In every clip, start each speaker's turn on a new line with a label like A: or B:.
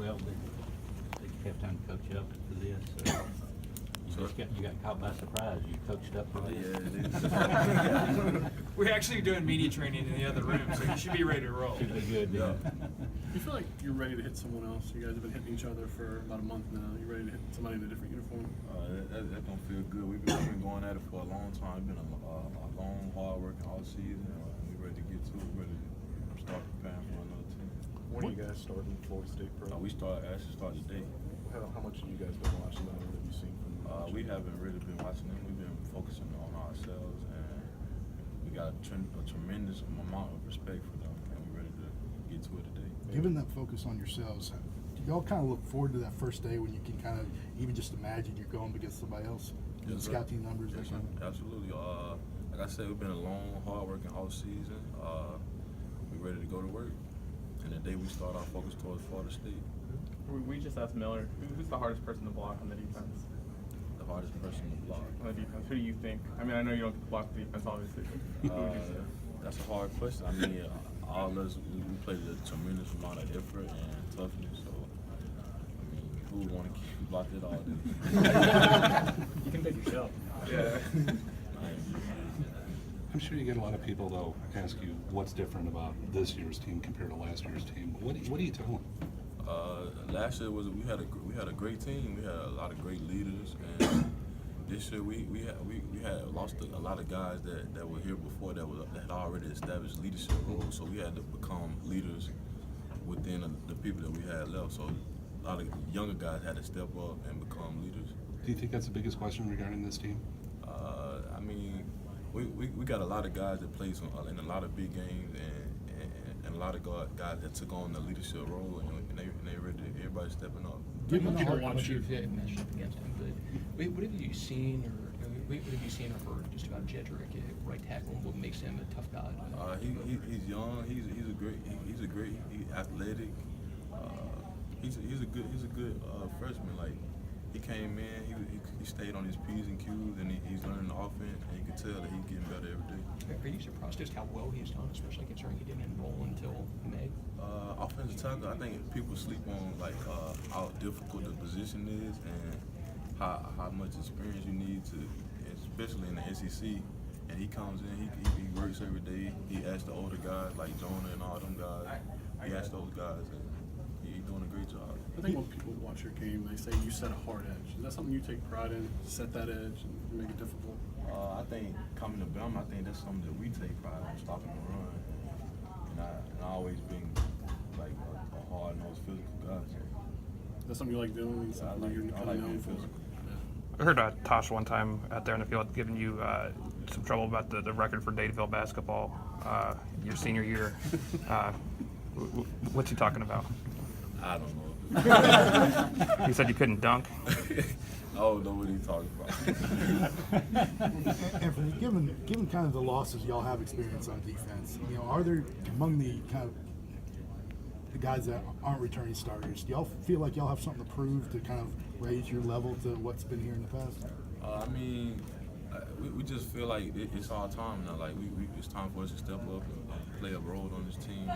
A: Well, they have time to coach you up for this. You got caught by surprise. You coached up for this.
B: Yeah. We're actually doing media training in the other room, so you should be ready to roll.
A: Should be good.
C: Yeah.
D: You feel like you're ready to hit someone else? You guys have been hitting each other for about a month now. You ready to hit somebody in a different uniform?
C: That don't feel good. We've been going at it for a long time. It's been a long, hard working all season. We're ready to get to it. We're ready to start preparing for another team.
E: When are you guys starting Florida State Pro?
C: We actually start today.
E: How much have you guys been watching that? What have you seen from them?
C: We haven't really been watching them. We've been focusing on ourselves, and we got a tremendous amount of respect for them, and we're ready to get to it today.
F: Given that focus on yourselves, do y'all kind of look forward to that first day when you can kind of even just imagine you're going against somebody else?
C: Yes,
F: Scout team numbers,
C: yes,
F: that kind of.
C: absolutely. Like I said, we've been a long, hard-working all season. We're ready to go to work, and the day we start our focus towards Florida State.
G: We just asked Miller, who's the hardest person to block on the defense?
C: The hardest person to block.
G: On the defense, who do you think? I mean, I know you don't block the defense, obviously. But who would you say?
C: That's a hard question. I mean, all of us, we played a tremendous amount of effort and toughness. So, I mean, who would want to keep blocked it all day?
G: You can pick yourself. Yeah.
H: I'm sure you get a lot of people, though, ask you what's different about this year's team compared to last year's team. What do you tell them?
C: Last year we had a great team. We had a lot of great leaders, and this year we had lost a lot of guys that were here before that had already established leadership roles. So we had to become leaders within the people that we had left. So a lot of younger guys had to step up and become leaders.
H: Do you think that's the biggest question regarding this team?
C: I mean, we got a lot of guys that played in a lot of big games and a lot of guys that took on the leadership role, and they ready. Everybody stepping up.
F: Given the
I: How
F: hard
I: much you've matched up against him, but what have you seen or heard just about Jedrick at right tackle? What makes him a tough guy?
C: He's young. He's athletic. He's a good freshman. Like, he came in, he stayed on his P's and Q's, and he's learning the offense, and you can tell that he's getting better every day.
I: Are you surprised just how well he's done, especially considering he didn't enroll until May?
C: Offensive tackle, I think people sleep on how difficult the position is and how much experience you need to, especially in the SEC. And he comes in, he works every day. He asks the older guys like Jonah and all them guys. He asks those guys, and he's doing a great job.
D: I think when people watch your game, they say you set a hard edge. Is that something you take pride in? Set that edge and make it difficult?
C: I think coming to Bama, I think that's something that we take pride in, stopping the run. And I always been like a hard-nosed physical guy. So.
D: Is that something you like doing?
C: I like being physical.
G: I heard Tosh one time out there in the field giving you some trouble about the record for Dadeville basketball your senior year. What's he talking about?
C: I don't know.
G: He said you couldn't dunk.
C: I don't know what he's talking about.
F: Anfernee, given kind of the losses y'all have experienced on defense, are there among the kind of the guys that aren't returning starters, do y'all feel like y'all have something to prove to kind of raise your level to what's been here in the past?
C: I mean, we just feel like it's our time now. Like it's time for us to step up and play a role on this team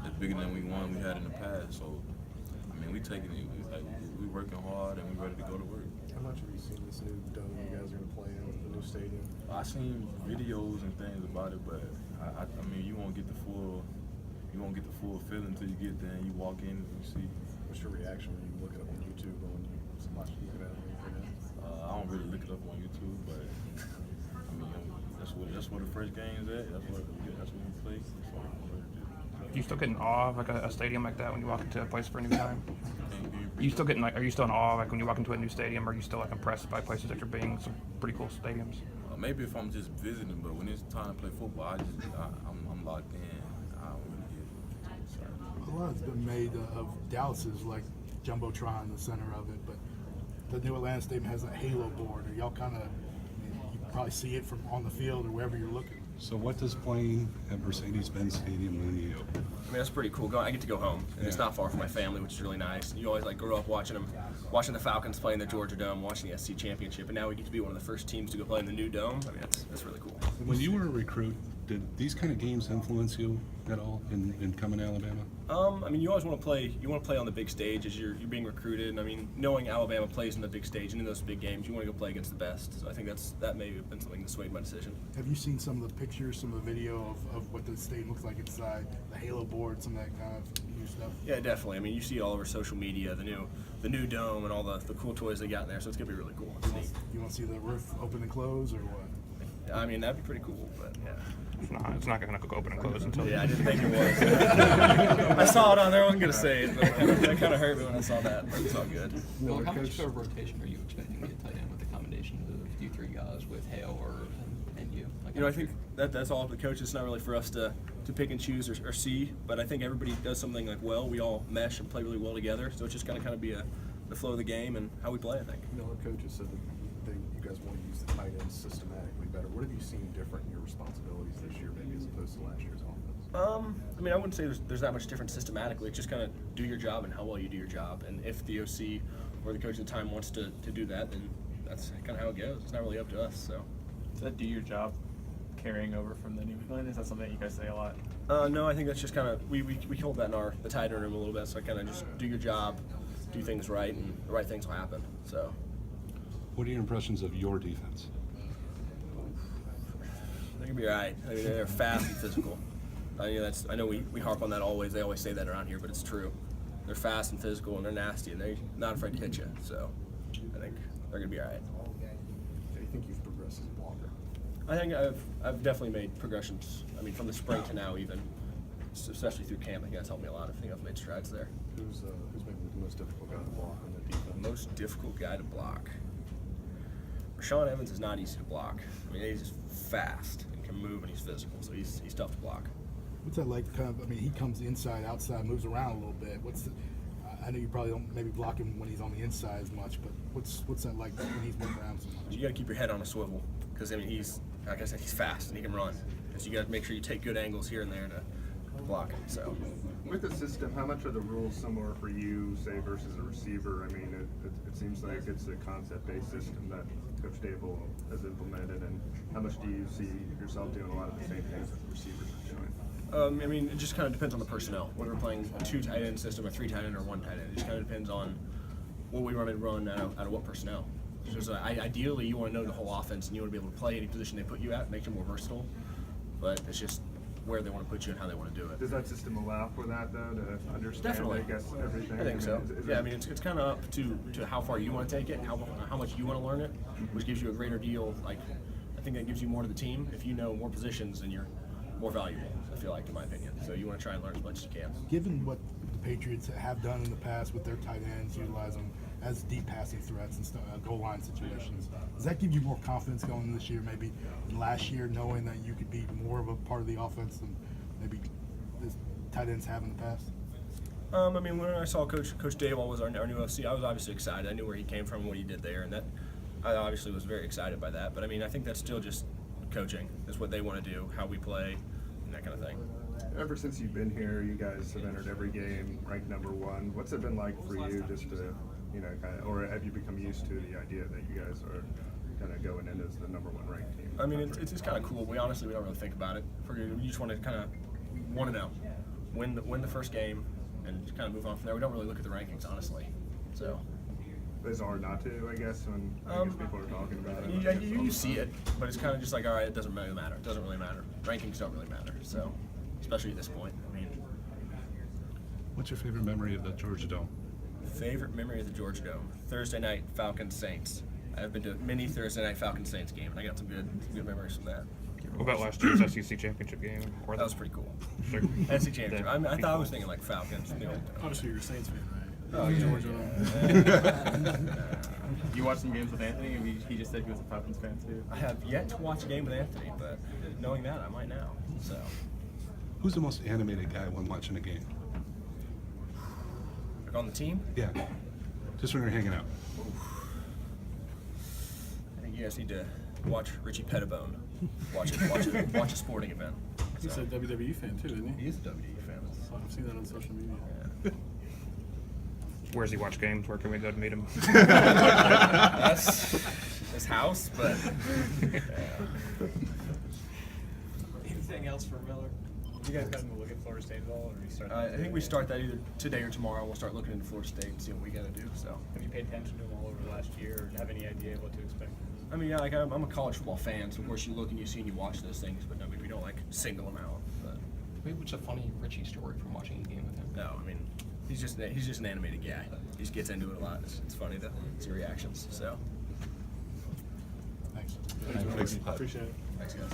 C: that's bigger than we had in the past. So, I mean, we taking it. We working hard and we ready to go to work.
E: How much have you seen this new dome you guys are going to play in, the new stadium?
C: I seen videos and things about it, but I mean, you won't get the full feeling until you get there and you walk in and you see.
E: What's your reaction when you look it up on YouTube or when you somebody look at it?
C: I don't really look it up on YouTube, but I mean, that's where the first game's at. That's where we play.
G: Do you still get in awe of like a stadium like that when you walk into a place for a new time? Are you still in awe like when you walk into a new stadium? Or are you still like impressed by places that you're being some pretty cool stadiums?
C: Maybe if I'm just visiting, but when it's time to play football, I'm locked in. I don't really get excited.
F: A lot has been made of Dallas's like Jumbotron, the center of it, but the new Atlanta Stadium has a halo board. Or y'all kind of, you can probably see it from on the field or wherever you're looking.
H: So what does playing at Mercedes-Benz Stadium mean to you?
J: I mean, that's pretty cool. I get to go home. And It's not far from my family, which is really nice. You always grow up watching the Falcons play in the Georgia Dome, watching the SC Championship, and now we get to be one of the first teams to go play in the new dome. I mean, that's really cool.
H: When you were a recruit, Did these kind of games influence you at all in coming to Alabama?
J: I mean, you always want to play. You want to play on the big stage as you're being recruited. And I mean, knowing Alabama plays on the big stage and in those big games, you want to go play against the best. So I think that may have been something that swayed my decision.
F: Have you seen some of the pictures, some of the video of what the stadium looks like inside, the Halo board, some of that kind of new stuff?
J: Yeah, definitely. I mean, you see it all over social media, the new dome and all the cool toys they got in there. So it's gonna be really cool. It's neat.
F: You want to see the roof open and close, or what?
J: I mean, that'd be pretty cool, but yeah.
G: It's not going to open and close until.
J: Yeah, I didn't think it was. I saw it on there. I wasn't gonna say it, but it kind of hurt me when I saw that. But it's all good.
I: Well, how much of a rotation are you expecting to get tight end with the combination of you three guys with Hale and you? Like,
J: I think that's all up to the coaches. It's not really for us to pick and choose or see, but I think everybody does something like well. We all mesh and play really well together, so it's just kind of be the flow of the game and how we play. I think.
E: Miller coaches said that you guys want to use the tight ends systematically better. What have you seen different in your responsibilities this year, maybe as opposed to last year's offense?
J: I mean, I wouldn't say there's that much difference systematically. It's just kind of do your job and how well you do your job. And if the OC or the coach at the time wants to do that, then that's kind of how it goes. It's not really up to us. So.
B: Is that do your job carrying over from the New England? Is that something that you guys say a lot?
J: No, I think that's just kind of we hold that in the tight end room a little bit. So I kind of just do your job, do things right, and the right things will happen. So.
H: What are your impressions of your defense?
J: They're gonna be all right. I mean, they're fast and physical. I know we harp on that always. They always say that around here, but it's true. They're fast and physical, and they're nasty, and they're not afraid to hit you. So I think they're gonna be all right.
E: Do you think you've progressed as a blocker?
J: I think I've definitely made progressions. I mean, from the spring to now, even especially through camp, I think that's helped me a lot. I think I've made strides there.
E: Who's maybe the most difficult guy to block on the defense?
J: The most difficult guy to block. Rashawn Evans is not easy to block. I mean, he's just fast and can move, and he's physical, so he's tough to block.
F: What's that like? Kind of, I mean, he comes inside, outside, moves around a little bit. I know you probably don't maybe block him when he's on the inside as much, but what's that like when he's moving around so much?
J: You got to keep your head on a swivel because I mean he's like I said, he's fast and he can run. So you got to make sure you take good angles here and there to block him. So.
K: With the system, how much are the rules similar for you, say, versus a receiver? I mean, it seems like it's a concept-based system that Coach Dable has implemented, and how much do you see yourself doing a lot of the same things that the receivers are doing?
J: I mean, it just kind of depends on the personnel. Whether we're playing a 2 tight end system, a 3 tight end, or 1 tight end. It just kind of depends on what we run out of what personnel. So ideally, you want to know the whole offense, and you want to be able to play any position they put you at, make you more versatile. But it's just where they want to put you and how they want to do it.
K: Does that system allow for that, though, to understand,
J: Definitely.
K: I guess, everything?
J: I think so. Yeah, I mean, it's kind of up to how far you want to take it and how much you want to learn it, which gives you a greater deal. Like, I think that gives you more to the team. If you know more positions, then you're more valuable, I feel like, in my opinion. So you want to try and learn as much as you can.
F: Given what the Patriots have done in the past with their tight ends, utilize them as deep passing threats and stuff, goal line situations, does that give you more confidence going into this year, maybe than last year, knowing that you could be more of a part of the offense than maybe the tight ends have in the past?
J: I mean, when I saw Coach Dable was our new OC, I was obviously excited. I knew where he came from and what he did there, and that I obviously was very excited by that. But I mean, I think that's still just coaching. That's what they want to do, how we play, and that kind of thing.
K: Ever since you've been here, you guys have entered every game ranked #1. What's it been like for you, just to, kind of, or have you become used to the idea that you guys are kind of going in as the #1 ranked team?
J: I mean, it's kind of cool. We don't really think about it. We just want to know, win the first game, and kind of move on from there. We don't really look at the rankings, honestly. So.
K: It's hard not to, I guess, when people are talking about it.
J: Yeah, you see it, but it's kind of just like, all right, it doesn't really matter. It doesn't really matter. Rankings don't really matter. So, especially at this point. I mean.
H: What's your favorite memory of the Georgia Dome?
J: Favorite memory of the Georgia Dome? Thursday night Falcons Saints. I've been to many Thursday night Falcons Saints games, and I got some good memories from that.
G: What about last year's SEC championship game?
J: That was pretty cool.
G: Sure.
J: SEC championship. I thought I was thinking like Falcons.
D: Obviously, you're a Saints fan, right?
J: Oh, yeah.
B: You watched some games with Anthony? He just said he was a Falcons fan too.
J: I have yet to watch a game with Anthony, but knowing that, I might now. So.
H: Who's the most animated guy when watching a game?
J: Like on the team?
H: Yeah. Just when you're hanging out.
J: I think you guys need to watch Richie Pettibone. Watch a sporting event.
D: He's a WWE fan too, isn't he?
J: He is a WWE fan.
D: I've seen that on social media.
J: Yeah.
G: Where's he watch games? Where can we go to meet him?
J: That's his house, but. Yeah.
B: anything else for Miller?
L: You guys gotten to look at Florida State at all, or you start?
J: I think we start that either today or tomorrow. We'll start looking into Florida State and see what we got to do. So.
L: Have you paid attention to them all over the last year, or have any idea what to expect?
J: I mean, yeah, like I'm a college football fan, so of course you look and you see and you watch those things, but I mean, we don't like single them out. But.
I: Wait, what's a funny Richie story from watching a game with him?
J: No, I mean, he's just an animated guy. He just gets into it a lot. It's funny to see reactions. So.
F: Thanks.
H: Thanks.
D: Appreciate it.
J: Thanks, guys.